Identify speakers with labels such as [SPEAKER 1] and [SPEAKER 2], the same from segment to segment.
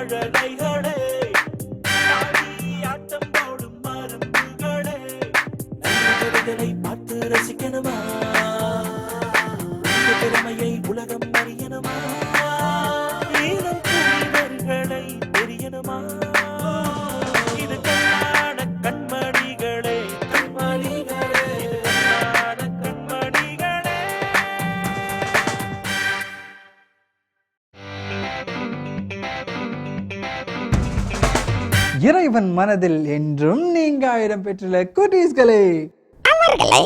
[SPEAKER 1] மழலைகளே, ஆட்டம் போடும் மருந்துகளே, கலைகளை பார்த்து ரசிக்கணுமா, திறமையை உலகம் அறியணுமா, ஈரம் புரிதல்களை தெரியணுமா, இது கண்ணான கண்மணிகளே, கண்மணிகளே, இது கண்ணான கண்மணிகளே.
[SPEAKER 2] இறைவன் மனதில் என்றும் நீங்க இடம் பெற்றுள்ள குட்டீஸ்களே,
[SPEAKER 3] அவர்களை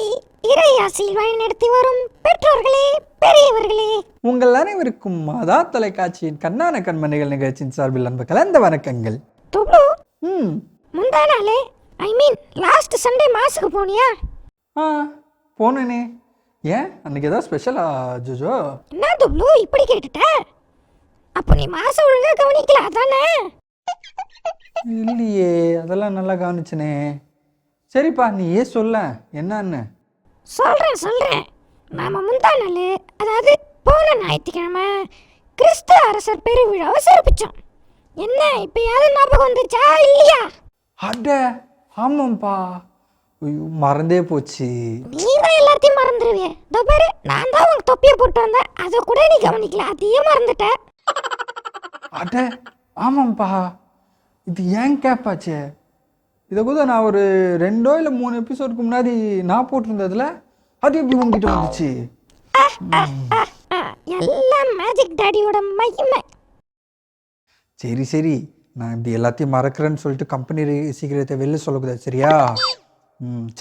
[SPEAKER 3] இறையாசியில் வழிநடத்தி வரும் பெற்றோர்களே, பெரியவர்களே,
[SPEAKER 2] உங்கள் அனைவருக்கும் மாதா தொலைக்காட்சியின் கண்ணான கண்மணிகள் நிகழ்ச்சியின் சார்பில் அன்பு கலந்த வணக்கங்கள்.
[SPEAKER 3] துப்ளு,
[SPEAKER 2] ம்
[SPEAKER 3] முந்தா நாளே லாஸ்ட் சண்டே மாஸுக்கு போனியா?
[SPEAKER 2] ஆ போனேனே. ஏன் அன்னைக்கு ஏதாவது ஸ்பெஷலா ஜோஜோ?
[SPEAKER 3] என்ன துப்ளு இப்படி கேட்டுட்ட? அப்போ நீ மாசம் ஒழுங்கா கவனிக்கல அதானே?
[SPEAKER 2] இல்லையே, அதெல்லாம் நல்லா கவனிச்சனே. சரிப்பா, நீ ஏன் சொல்ல என்னன்னு?
[SPEAKER 3] சொல்றேன். நாம முந்தா நாள், அதாவது போன ஞாயிற்றுக்கிழமை கிறிஸ்து அரசர் பெருவிழாவை சிறப்பிச்சோம். என்ன இப்பயாவது ஞாபகம் வந்துச்சா இல்லையா?
[SPEAKER 2] அட ஆமாம்ப்பா, ஐயோ மறந்தே போச்சு.
[SPEAKER 3] நீ தான் எல்லாத்தையும் மறந்துடுவே. இதோ பாரு, நான் தான் உனக்கு தொப்பியை போட்டு வந்தேன், அதை கூட நீ கவனிக்கல, அதையும் மறந்துட்ட.
[SPEAKER 2] அட ஆமாம்ப்பா, இது ஏன் கேப்பாச்சே. இதை கூட நான் ஒரு 2 இல்லை 3 எபிசோடுக்கு முன்னாடி நான் போட்டிருந்ததுல அது எப்படி உங்ககிட்ட வந்துச்சு?
[SPEAKER 3] எல்லாம் மேஜிக் டாடியோட மகிமை.
[SPEAKER 2] சரி, நான் இப்படி எல்லாத்தையும் மறக்கிறேன்னு சொல்லிட்டு கம்பெனி சீக்கிரத்தை வெளில சொல்லக்கூடாது, சரியா?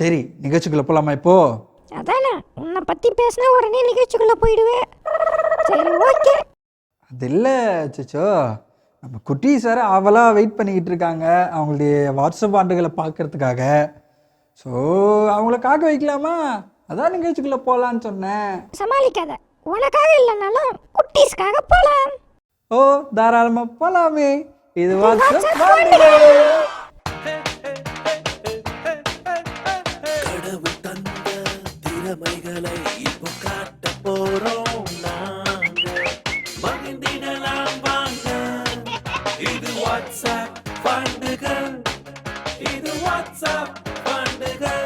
[SPEAKER 2] சரி, நிகழ்ச்சிக்குள்ள போகலாமா இப்போ?
[SPEAKER 3] அதானே, உன்னை பற்றி பேசினா உடனே நிகழ்ச்சிக்குள்ளே போயிடுவேன். சரி, ஓகே.
[SPEAKER 2] அது இல்லை சச்சோ, நம்ம குட்டீஸ் வேறு அவளாக வெயிட் பண்ணிக்கிட்டு இருக்காங்க அவங்களுடைய வாட்ஸ்அப் ஆண்டுகளை பார்க்கறதுக்காக. ஸோ அவங்கள காக்க வைக்கலாமா? அதான் நிகழ்ச்சிக்குள்ளே போகலான்னு சொன்னேன்.
[SPEAKER 3] சமாளிக்காத, உனக்காக இல்லைனாலும் குட்டீஸ்க்காக போகலாம்.
[SPEAKER 2] ஓ தாராளமாக போகலாமே. இது வாட்ஸ்அப்
[SPEAKER 1] கடவுள் தந்த திறமைகளை இப்போ காட்ட போறோம் நாங்க, மகிழ்ந்திடலாம் வாங்க. இது வாட்ஸ்அப் பண்டுகள், இது வாட்ஸ்அப் பண்டுகள்.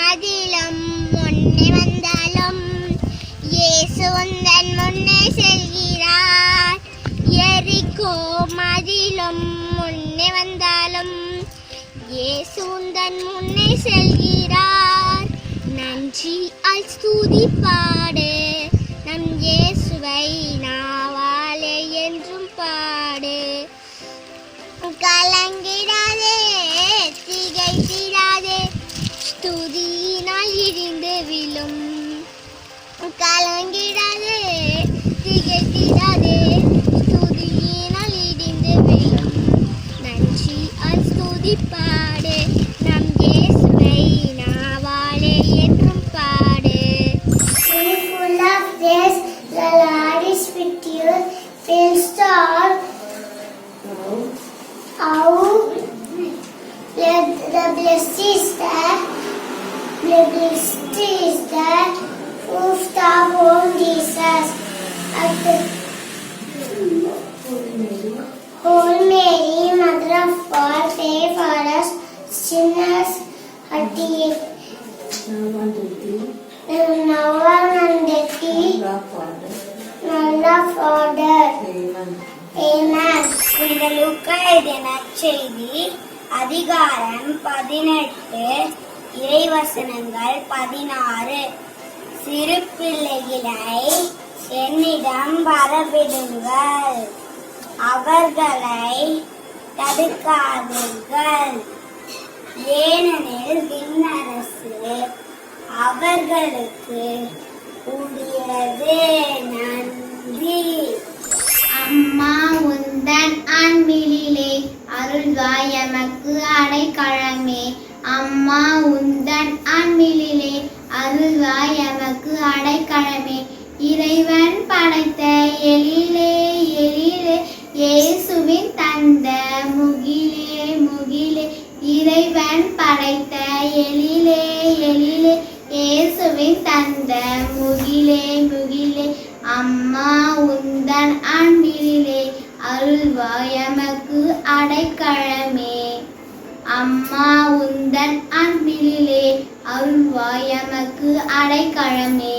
[SPEAKER 4] மதிலும் முன்னே வந்தாலும் இயேசு உந்தன் முன்னே செல்கிறார். எரிகோ மதிலும் முன்னே வந்தாலும் இயேசு உந்தன் முன்னே செல்கிறார். நன்றியால் ஸ்துதி பாடு, நம் இயேசுவை நாவாலே என்றும் பாடு. கலங்கிடாதே, திகைத்திடாதே, ஸ்துதியினால் இடிந்து விழும். கலங்கிடாதே, திகைத்திடாதே, ஸ்துதியினால் இடிந்து விழும். நன்றியால் ஸ்துதி பாடு, நம் இயேசுவை நாவாலே என்றும் பாடு. Full of grace, the Lord is with you. Fill all. How the blessed is that of the whole Jesus. Holy Mary, Mother of God, pray for us sinners at the now and of Father. Amen. புனித லூக்கா எழுதிய நற்செய்தி அதிகாரம் 18 இறைவசனங்கள் 16. சிறு பிள்ளைகளை என்னிடம் வரவிடுங்கள், அவர்களை தடுக்காதீர்கள், ஏனெனில் விண்ணரசு அவர்களுக்கு உரியது. நன்றி. அம்மா உந்தன் அன்பிலே அருள்வாய் எமக்கு அடைக்கலமே. அம்மா உந்தன் அன்பிலே அருள்வாய் எமக்கு அடைக்கலமே. இறைவன் படைத்த எழிலே எழிலே இயேசுவின் தந்த முகிலே முகிலே. இறைவன் படைத்த எழிலே எழிலே இயேசுவின் தந்த முகிலே முகிலே. அம்மா உந்தன் அன்பிலே அருள்வாய் எமக்கு அடைக்கலமே. அம்மா உந்தன் அன்பிலே அருள்வாய் எமக்கு அடைக்கலமே.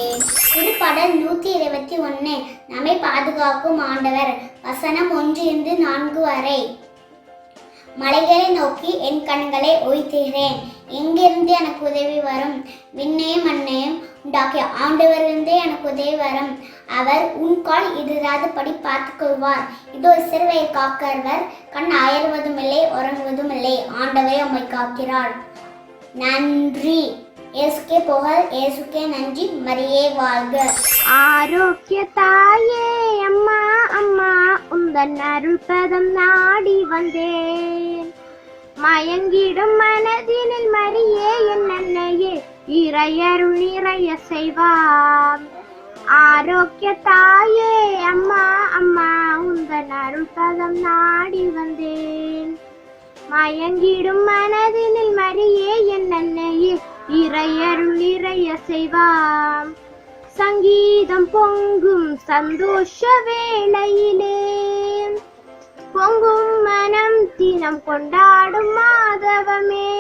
[SPEAKER 4] திருப்பாடல் 121. நம்மை பாதுகாக்கும் ஆண்டவர். வசனம் 1-4 வரை. மலைகளை நோக்கி என் கண்களை உயர்த்துகிறேன், எங்கிருந்து எனக்கு உதவி வரும்? விண்ணையும் மண்ணையும் உண்டாக்கிய ஆண்டவரிலிருந்தே எனக்கு உதவி வரும். அவர் உன் கால் இடாதபடி பார்த்துக் கொள்வார். இதோ சிறுவை காக்கிறவர், கண் அயர்வதும் இல்லை உறங்குவதும் இல்லை. ஆண்டவரே உம்மை காக்கிறார். நன்றி. இயேசுக்கே புகழ், இயேசுக்கே நன்றி. மரியே வாழ்க.
[SPEAKER 3] ஆரோக்கிய தாயே அம்மா அம்மா உந்தன் அருள் பதம் நாடி வந்தேன். மயங்கிடும் மனதினில் மரியே என் அன்னையே இறையருள் நிறைய செய்வார். ஆரோக்கிய தாயே அம்மா அம்மா உந்தன் அருள் பதம் நாடி வந்தேன். மயங்கிடும் மனதினில் மரியே என் அன்னையே இறையருள் நிறைய செய்வார். சங்கீதம் பொங்கும் சந்தோஷ வேளையிலே பொங்கும் மனம் தினம் கொண்டாடும் மாதவமே.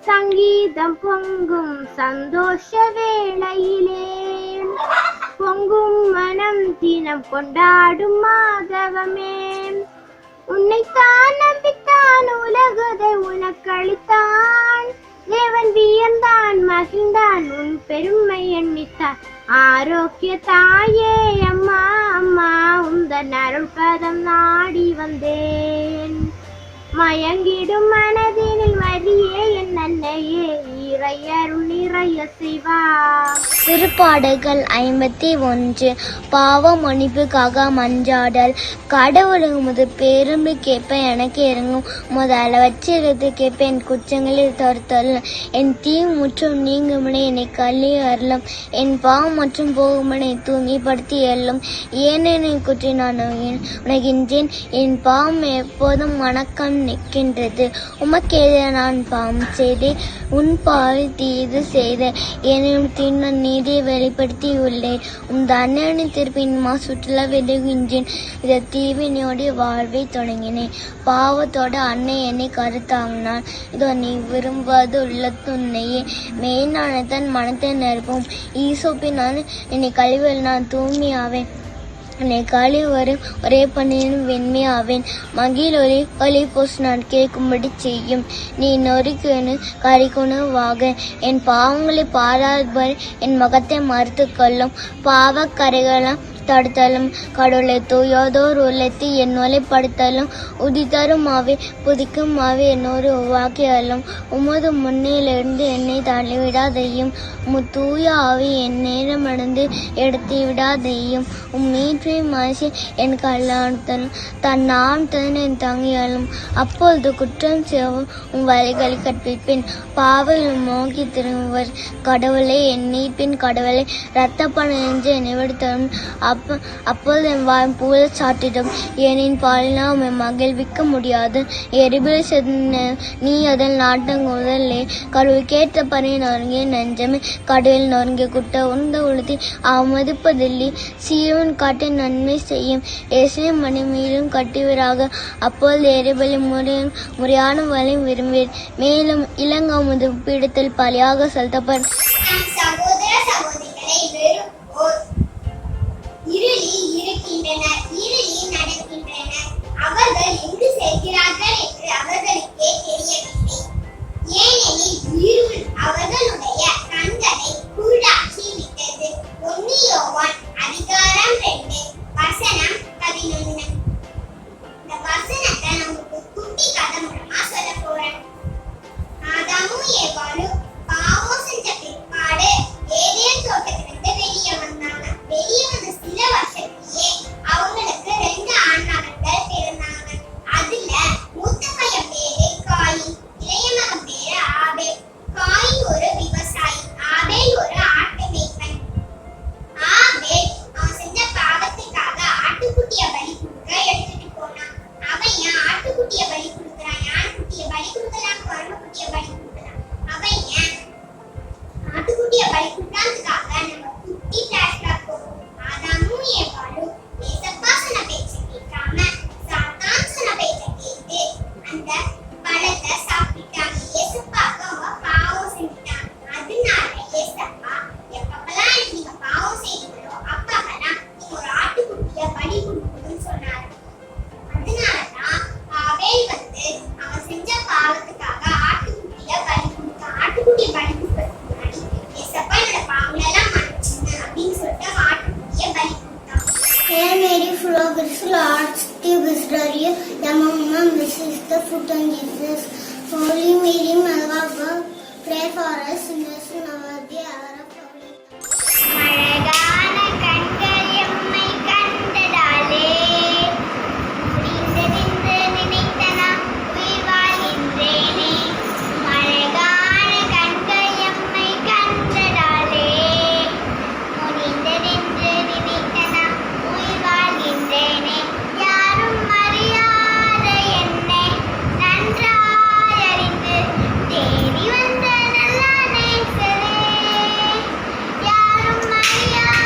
[SPEAKER 3] சங்கீதம் பொங்கும் சந்தோஷ வேளையிலே பொங்கும் மனம் தினம் கொண்டாடும் மாதவமே. உன்னைத்தான் நம்பித்தான் உலகதை உனக்களித்தான். தேவன் வியந்தான் மகிழ்ந்தான் உன் பெருமை எண்ணித்தான். ஆரோக்கிய தாயே அம்மா அம்மா உந்தன் அருள் பதம் நாடி வந்தேன். மயங்கிடும் மனதினில் மரியே என் அன்னையே இறையருள் நிறைய செய்வார்.
[SPEAKER 4] திருப்பாடல்கள் 51. பாவ மன்னிப்புக்காக மன்றாடல். கடவுளை உமது பேரும்பு கேட்ப எனக்கு இறங்கும், உமது அளவற்றது கேட்ப என் குற்றங்களில் தடுத்தரலும். என் தீ முற்றும் நீங்குமனை என்னை கள்ளி அருளும், என் பாவம் மற்றும் போகுமனை தூய்மைப்படுத்தி அருளும். ஏனெனை குற்றி நான் உணர்கின்றேன், என் பாவம் எப்போதும் வணக்கம் நிற்கின்றது. உமக்கு எதிராக நான் பாவம் செய்தேன், செய்தே, உன் பால் தீது செய்த எனும் தீர்ந்த நீதியை வெளிப்படுத்தியுள்ளேன். உம் தண்டனை திருப்பின்மா சுற்றுலா விடுகின்றேன். இதை தீவினையோடு வாழ்வை தொடங்கினேன். பாவத்தோட அன்னை என்னை கருத்தாங்கினான். இதோ நீ விரும்பாது உள்ள துண்ணையே மெயினான தன் மனத்தை நிரப்பும். ஈசோப்பினால் என்னை கழிவில் நான் தூய்மையாவேன். என்னை கழி வரும் ஒரே பண்ணினும் வெண்மையாவேன். மகிழ் ஒலி போஸ் நான் கேட்கும்படி செய்யும். நீ நொறுக்குனு கறிக்குணுவாக என் பாவங்களை பாராதபடி என் முகத்தை மறுத்து கொள்ளும். பாவக்கரைகளும் தடுத்தலும் கடவுளை தூயோதோர் உள்ளத்தை என்னொலைப்படுத்தலும் உதித்தருமாவே புதிக்குமாவே என்னோடு உருவாக்கியலும். உமது முன்னிலிருந்து என்னை தள்ளிவிடாதையும். தூய ஆவி என் நேரமடைந்து எடுத்து விடாதையும். மீற்றை மாசி என் கல்லாணத்தலும் தன் நாமத்தன் என் தங்கியாலும். அப்பொழுது குற்றம் செய்யவும் வழிகளை கற்பிப்பேன். பாவையில் மோகி திரும்புவர் கடவுளை எண்ணி பின் கடவுளை இரத்த பணம் என்று நினைவிடுத்தலும். அப்போது என் வாய் பூல சாட்டிடும். ஏனின் பாலினா உண்மை மகிழ்விக்க முடியாது. எரிபில் நீ அதில் நாட்டங்குதலே கடவுள் கேட்ட பறி நொறுங்கிய நெஞ்சமே கடவுள் நொறுங்கிய குட்ட உண்ட உளுத்தி அவமதிப்பதில்லை. சீவன் காட்டி நன்மை செய்யும். இயேசுவை மணி மீதும் கட்டுவீராக. அப்போது எரிபலி முறையான வழி விரும்புவேன். மேலும் இளங்கமுது பீடத்தில் பலியாக செலுத்தப்படும்.
[SPEAKER 5] இருளில் இருக்கின்றனர், இருளில் நடக்கின்றனர். அவர்கள் எங்கு செல்கிறார்கள் என்று அவர்களுக்கே தெரியவில்லை. ஏனெனில் இருள் அவர்களுடைய கண்களை குருடாக்கி விட்டது. 1 யோவான் அதிகாரம் 2 வசனம் 11. இந்த வசனத்தை நமக்கு குட்டி கதை மூலமா சொல்ல போறேன். ஆதாமும் ஏவாளும் பாவம் செஞ்ச பிற்பாடு ஏதேன் தோட்டத்திலிருந்து வெளியே வந்தாங்க. வெளியே வந்த சில வருஷத்திலேயே அவங்களுக்கு 2 ஆண் மகன்கள் பிறந்தாங்க. அதுல மூத்த பையன் பேரு காயின், இளைய மகன் பேரு ஆபேல். காயின் ஒரு விவசாயி, ஆபேல் ஒரு ஆட்டு மேய்ப்பன். ஆபேல் அவன் செஞ்ச பாவத்துக்காக ஆட்டுக்குட்டிய பலி கொடுக்க எடுத்துட்டு போனான். அவன் ஏன் ஆட்டுக்குட்டிய பலி கொடுக்குறான்? யானைக்குட்டிய பலி கொடுக்கலாம், குரங்குக்குட்டிய பலி கொடுக்கலாம். அவன் ஏன் ஆட்டுக்குட்டிய பலி கொடுக்காததுக்காக நம்ம குட்டி பிளாஷ்பேக் போகும். ஆதாமும் ஏவாளும் ஏசப்பா சொன்ன பேச்சை கேட்காம சாத்தான் சொன்ன பேச்சை கேட்டு அந்த பழத்தை சாப்பிட்டாங்க. ஏசப்பாக்கு அவங்க பாவம் செஞ்சுட்டாங்க. அதனால ஏசப்பா எப்பப்பெல்லாம் நீங்க பாவம் செய்வீங்களோ அப்பப்பெல்லாம் நீங்க ஒரு ஆட்டுக்குட்டிய பலி கொடுக்கணும்னு சொன்னாரு. அதனாலதான் ஆபேல் அவன் செஞ்ச பாவத்துக்காக ஆட்டுக்குட்டிய பலி கொடுத்தான். ஆட்டுக்குட்டிய பலி கொடுக்கறதுக்கு முன்னாடி ஏசப்பா என்னோட பாவங்களெல்லாம் மன்னிச்சுங்க அப்படின்னு சொல்லிட்டு ஆட்டுக்குட்டிய பலி கொடுத்தான்.
[SPEAKER 4] Hail Mary, full of grace, Lord is with you. Among women, this is the fruit of Jesus. Holy Mary, Mother of God, pray for us sinners now at the hour of our death.
[SPEAKER 5] அழகான கண்கள் எம்மை கண்டதாலே முடிந்ததென்று நினைத்தனா உயிர் வாழ்கின்றேனே. அழகான கண்கள் எம்மை கண்டதாலே முடிந்ததென்று நினைத்தனா உயிர் வாழ்கின்றேனே. யாரும் அறியாத என்னை நன்றாய் அறிந்து தேடி வந்த நல்ல நேசரே. யாரும் அறியாத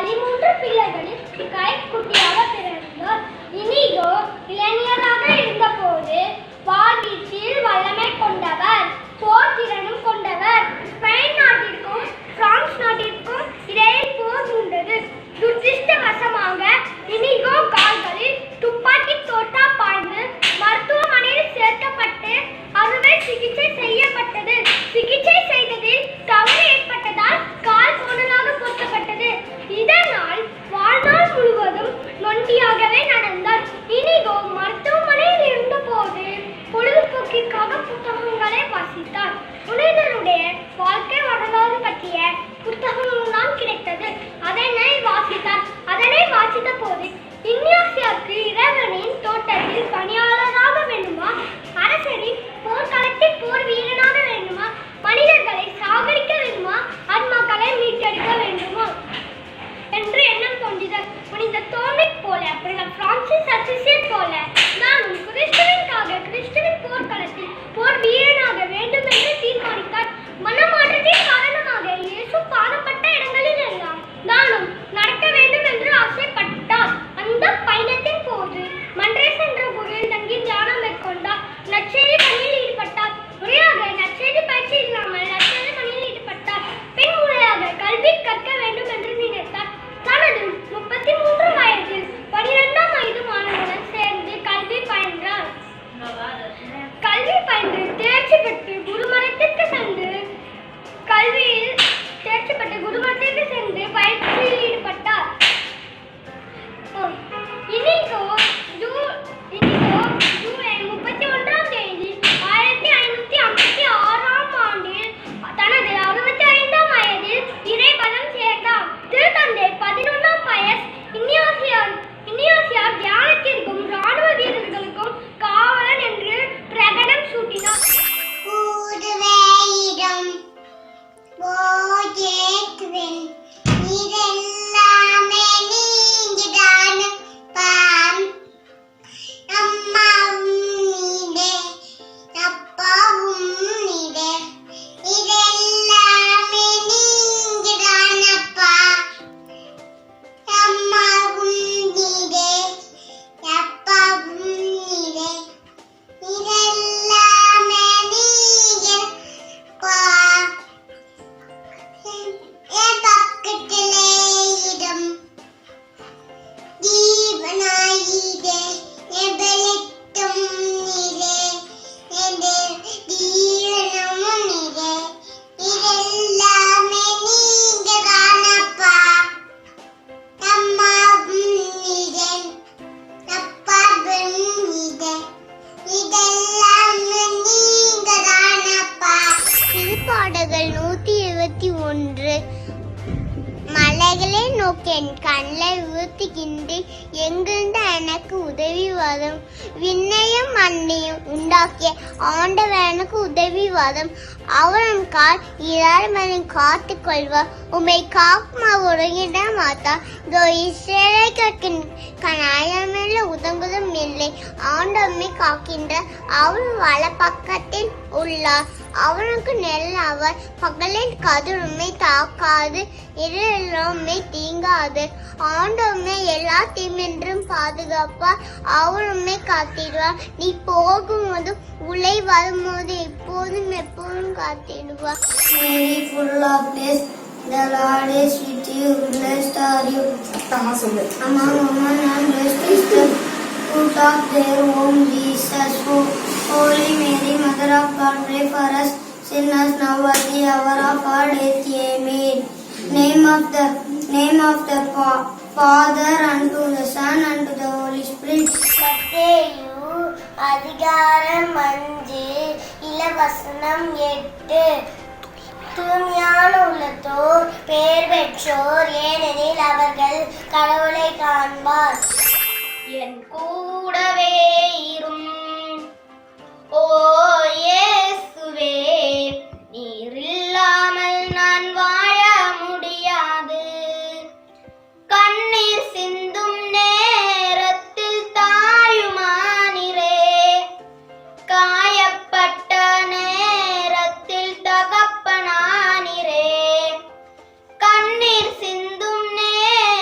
[SPEAKER 5] 13 பிள்ளைகளில் கைக்குட்டியாக பிறந்தார். இனிகோ இளைஞராக இருந்தபோது வாழ்வீச்சில் வல்லமை கொண்டவர், போர் திறனும் கொண்டவர். ஸ்பெயின் நாட்டிற்கும் பிரான்ஸ் நாட்டிற்கும் இடையே போர் மூண்டது. துரதிர்ஷ்டவசமாக இனிகோ கால்களில் துப்பாக்கி தோட்டா பாய்ந்து மருத்துவமனையில் சேர்க்கப்பட்டு அறுவை சிகிச்சை செய்யப்பட்டது. சிகிச்சை செய்ததில் தவறு ஏற்பட்டதால் கால் கோணலாக பொருத்தப்பட்டது. இதனால் வாழ்நாள் முழுவதும் நொண்டியாகவே நடந்தார். இனிகோ மருத்துவமனையில் இருந்தபோது பொழுதுபோக்கிற்காக புத்தகங்களை வாசித்தார். புனிதருடைய வாழ்க்கை வரலாறு பற்றிய புத்தகம் தான் கிடைத்தது. அதனை வாசித்தார். அதனை வாசித்த போது இக்னாசியாவுக்கு இறைவனின் தோட்டத்தில் பணியாளராக வேண்டுமா, அரசரின் போர்க்களத்தில் போர் வீரனாக வேண்டுமா, மனிதர்களை சாகடிக்க வேண்டுமா, ஆத்மாக்களை மீட்டெடுக்க வேண்டுமா என்று எண்ணம் தோன்றியது. புனித தோமிக் போல, புனித பிரான்சிஸ் அசிசியர் போல நானும் கிறிஸ்துவின் போர்க்களத்தில் போர் வீரனாக வேண்டும் என்று தீர்மானித்தார். மனமாற்றத்தின் காரணமாக இயேசு பாதப்பட்ட இடங்களில் எல்லாம் நானும் நடக்க வேண்டும் என்று ஆசைப்பட்டார். அந்த பயணத்தின் போது மன்றேஸ் என்ற குகையில் தங்கி தியானம் மேற்கொண்டார். நற்செய்தி பணியில் ஈடுபட்டார். முறையாக நற்செய்தி பயிற்சி இல்லாமல் நற்செய்தி பணியில் ஈடுபட்டார். பின் முறையாக கல்வி கற்க வேண்டும் என்று நினைத்தார். தனது 33 வயதில் 12ஆம் வயது மாணவருடன் சேர்ந்து கல்வி பயின்றார். கல்வி பயின்று தேர்ச்சி பெற்று குருமரத்திற்கு சென்று பயிற்சியில் ஈடுபட்டார். இனிகோ ஜூலை 31ஆம் தேதி 1556ஆம் ஆண்டில் தனது 65ஆம் வயதில் இறைபதம் சேர்ந்தார். திருத்தந்தை 11ஆம் பயஸ் இக்னாசியார் தியானத்திற்கும் இராணுவ வீரர்களுக்கும் காவலன் என்று பிரகடனம் சூட்டினார்.
[SPEAKER 4] இதெல்லாமே நீங்கதானப்பா, அம்மாவும் நீடே, அப்பாவும் நீடே, இதெல்லாமே நீங்கதானப்பா, அம்மாவும் நீடே, அப்பாவும் நீடே, இதெல்லாமே நீங்கப்பா. திருப்பாடல்கள் 121. மலைகளை நோக்கி என் கண்ணை உயர்த்துகின்றேன், எங்கிருந்து எனக்கு உதவி வரும். விண்ணையும் மண்ணையும் உண்டாக்கிய ஆண்டவர் எனக்கு உதவி வரும். அவரும் கால் இராமன் காத்து கொள்வார். உம்மை காக்கும் உறங்கிட மாட்டார். இதோ இஸ்ரேலை கனாயமில்ல உதங்குதும் இல்லை. ஆண்டவரை காக்கின்ற அவர் வலப்பக்கத்தில் உள்ளார். அவனுக்கு நெல் அவர் பகலில் கதிருமை தாக்காது, இரவுமே தீங்காது. ஆண்டவமே எல்லா தீமென்றும் பாதுகாப்பார். அவருமே காத்திடுவார். நீ போகும்போது உலை வரும்போது எப்போதும் எப்போதும் காத்திடுவார்.
[SPEAKER 6] Mary, full of grace, the Lord is with you. Blessed are you among women, and blessed is the fruit of their womb, Jesus. Holy Mary, Mother of God, pray for us sinners now at the hour of our death. Amen. Name of the Father, and to the Son, and to the Holy Spirit.
[SPEAKER 4] மத்தேயு அதிகாரம் 5 இலவசனம் 8. தூய்மையான உள்ளத்தோர் பேர் பெற்றோர், ஏனெனில் அவர்கள் கடவுளை காண்பார்.
[SPEAKER 5] என் கூடவே இரும் ஓ இயேசுவே, நீர் இல்லாமல் நான் வாழ முடியாது. கண்ணீர் சிந்தும் நேரத்தில் தாயுமானிரே, காயப்பட்ட நேரத்தில் தகப்பனானிரே. கண்ணீர் சிந்தும் நேரத்தில்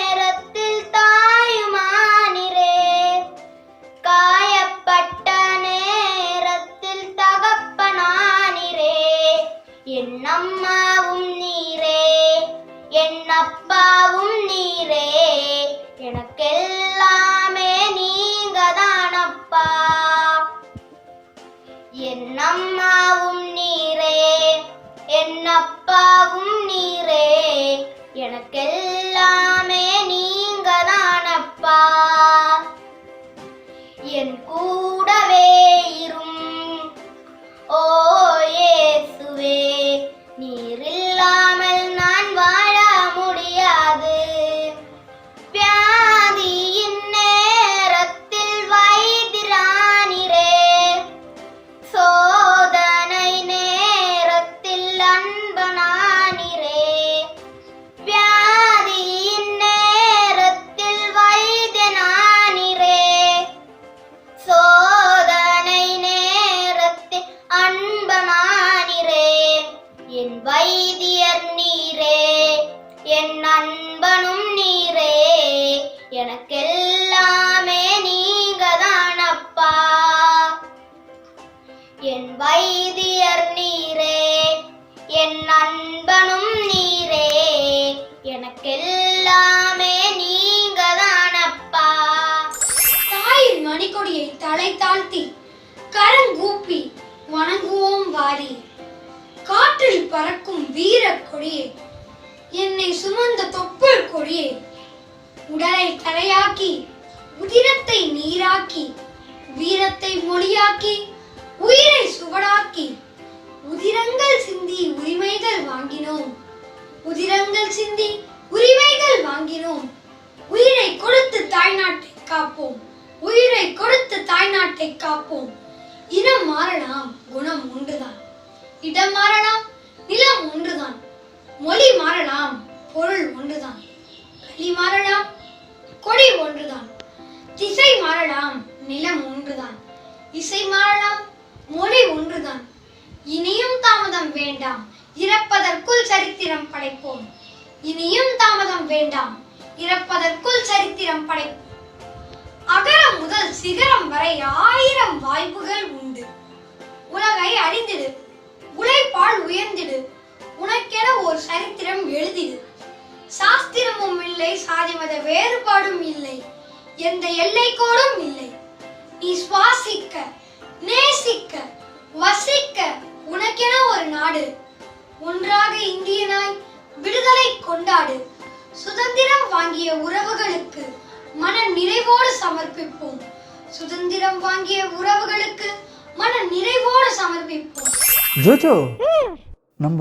[SPEAKER 4] என் அம்மாவும் நீரே, என் அப்பாவும் நீரே, எனக்கெல்லாமே நீங்க தானப்பா. என் கூடவே இரும் ஓ இயேசுவே, நீர் இல்லாமல் நான் வாழ முடியாது. வியாதியின் நேரத்தில் வைத்திரானிரே, சோதனை நேரத்தில் அன்பனானிரே. வியாதியின் நேரத்தில் வைத்தியனானிரே, சோதனை நேரத்தில் அன்பனானிரே. என் வைத்தியர் நீரே, என் அன்பனும் நீரே, எனக்கெல்லாமே நீங்க தானப்பா. என் வைத்தியர் நீரே, என் அன்பனும் நீரே, எனக்கெல்லாமே நீங்க தானப்பா.
[SPEAKER 6] தாயின் மணிக்கொடியை தலை தாழ்த்தி கரங்கூப்பி வணங்குவோம் வாரி. காற்றில் பறக்கும் வீர கொடியே, என்னை சுமந்த தொப்புள் கொடியே, உடலை தலையாக்கி உதிரத்தை நீராக்கி, வீரத்தை மொழியாக்கி, உயிரை சுவடாக்கி, உதிரங்கள் சிந்தி உரிமைகள் வாங்கினோம், உதிரங்கள் சிந்தி உரிமைகள் வாங்கினோம். உயிரை கொடுத்து தாய்நாட்டை காப்போம், உயிரை கொடுத்து தாய்நாட்டை காப்போம். இனம் மாறலாம், குணம் ஒன்றுதான். இடம் மாறலாம், நிலம் ஒன்றுதான். மொழி மாறலாம், பொருள் ஒன்றுதான். களி மாறலாம், கொடி ஒன்றுதான். திசை மாறலாம், நிலம் ஒன்றுதான். இசை மாறலாம், மொழி ஒன்றுதான். இனியும் தாமதம் வேண்டாம், இறப்பதற்குள் சரித்திரம் படைப்போம். இனியும் தாமதம் வேண்டாம், இறப்பதற்குள் சரித்திரம் படைப்போம். அகரம் முதல் சிகரம் வரை 1000 வாய்ப்புகள் உண்டு. உலகை அறிந்திடு, உழைப்பால் உயர்ந்திடு, உனக்கென ஒரு சரித்திரம் எழுதிடு. சாஸ்திரமும் இல்லை, சாதி மத வேறுபாடும் இல்லை, எந்த எல்லைக்கோடும் இல்லை. நீ சுவாசிக்க, நேசிக்க, வசிக்க உனக்கென ஒரு நாடு. ஒன்றாக இந்தியனாய் விடுதலை கொண்டாடு. சுதந்திரம் வாங்கிய உறவுகளுக்கு மன நிறைவோடு சமர்ப்பிப்போம். சுதந்திரம் வாங்கிய உறவுகளுக்கு மன நிறைவோடு சமர்ப்பிப்போம்.
[SPEAKER 2] ஜோஜோ, நம்ம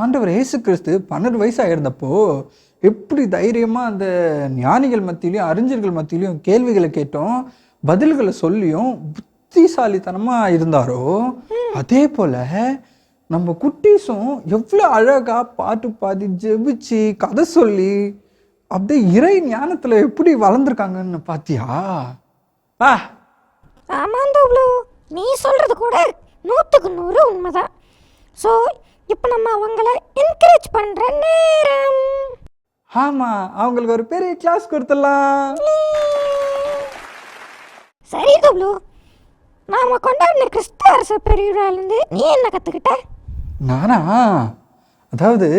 [SPEAKER 2] ஆண்டவர் இயேசு கிறிஸ்து 12 வயசாக இருந்தப்போ எப்படி தைரியமாக அந்த ஞானிகள் மத்தியிலையும் அறிஞர்கள் மத்தியிலையும் கேள்விகளை கேட்டோம், பதில்களை சொல்லியும் புத்திசாலித்தனமாக இருந்தாரோ, அதே போல் நம்ம குட்டீஸும் எவ்வளோ அழகாக பாட்டு பாடி ஜெபிச்சு கதை சொல்லி அப்படியே இறை ஞானத்தில் எப்படி வளர்ந்துருக்காங்கன்னு பார்த்தியா?
[SPEAKER 3] ஆமாம் தோப்ளு, நீ சொல்கிறது கூட 100க்கு 100 உண்மைதான். ஸோ இப்போ நம்ம அவங்கள என்கரேஜ் பண்ணுற நேரம்.
[SPEAKER 2] ஆமாம், அவங்களுக்கு ஒரு பெரிய கிளாஸ் கொடுத்துடலாம்.
[SPEAKER 3] சரி தோப்ளு, நாம கொண்டாடின கிறிஸ்து அரச பெரியவராலேருந்து நீ என்ன கற்றுக்கிட்ட?
[SPEAKER 2] நானா, அதாவது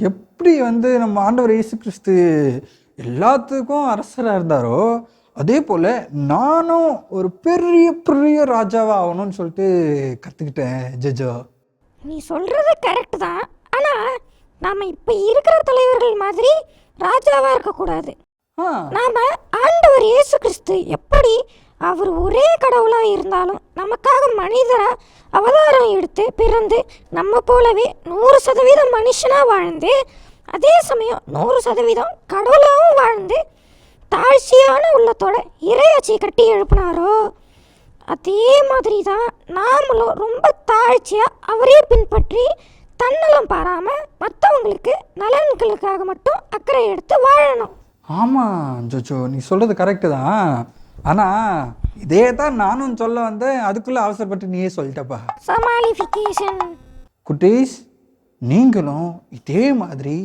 [SPEAKER 2] எப்படி நம்ம ஆண்டவர் இயேசு கிறிஸ்து எல்லாத்துக்கும் அரசராக இருந்தாரோ, அதே போல் நானும் ஒரு பெரிய பெரிய ராஜாவாக ஆகணும்னு சொல்லிட்டு கற்றுக்கிட்டேன் ஜெஜோ.
[SPEAKER 3] நீ சொல்கிறது கரெக்டு தான், ஆனால் நாம் இப்போ இருக்கிற தலைவர்கள் மாதிரி ராஜாவாக இருக்கக்கூடாது. நாம் ஆண்டவர் இயேசு கிறிஸ்து எப்படி அவர் ஒரே கடவுளாக இருந்தாலும் நமக்காக மனிதராக அவதாரம் எடுத்து பிறந்து நம்ம போலவே 100% மனுஷனாக வாழ்ந்து, அதே சமயம் 100% கடவுளாகவும் வாழ்ந்து தாழ்ச்சியான உள்ளத்தோட இறையாட்சியை கட்டி எழுப்பினாரோ, அதே மாதிரி தான் நாமளும் ரொம்ப தாழ்ச்சியாக அவரே பின்பற்றி தன்னலம் பாராமல் மற்றவங்களுக்கு நலன்களுக்காக மட்டும் அக்கறை எடுத்து வாழணும்.
[SPEAKER 2] ஆமாம் ஜோஜோ, நீ சொல்கிறது கரெக்டு தான். ஆனால் இதே தான் நானும் சொல்ல வந்தேன், அதுக்குள்ளே அவசரப்பட்டு நீயே சொல்லிட்டப்பா.
[SPEAKER 3] சமாளிஃபிகேஷன்.
[SPEAKER 2] குட்டீஸ், நீங்களும் இதே மாதிரி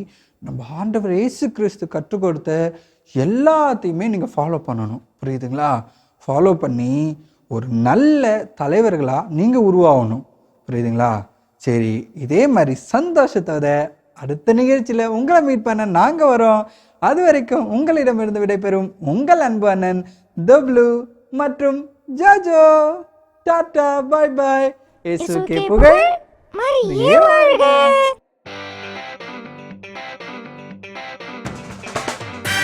[SPEAKER 2] நம்ம ஆண்டவர் இயேசு கிறிஸ்து கற்றுக் கொடுத்த எல்லாத்தையுமே நீங்கள் ஃபாலோ பண்ணணும், புரியுதுங்களா? ஃபாலோ பண்ணி ஒரு நல்ல தலைவர்களாக நீங்கள் உருவாகணும், புரியுதுங்களா? சரி, இதே மாதிரி சந்தோஷத்தோட அடுத்த நிகழ்ச்சியில் உங்களை மீட் பண்ண நாங்கள் வரோம். அது வரைக்கும் உங்களிடமிருந்து விடைபெறும் உங்கள் அன்பு அண்ணன் டப்ளு மற்றும் ஜாஜோ. Tata bye bye. இயேசுக்கே
[SPEAKER 3] இயேசுக்கே
[SPEAKER 2] புகழ்.
[SPEAKER 3] மரியே வாழ்க.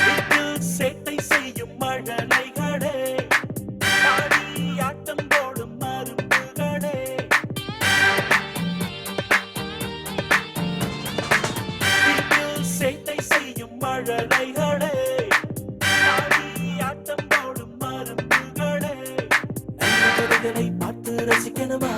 [SPEAKER 1] வீட்டில் சேட்டை செய்யும் மழலைகளே, ஆடி ஆட்டம் போடும் மருந்துகளே. வீட்டில் சேட்டை செய்யும் மழலைகளே, ஆடி ஆட்டம் போடும் மருந்துகளே. நல்ல கதைகளை பார்த்து ரசிக்கணுமா?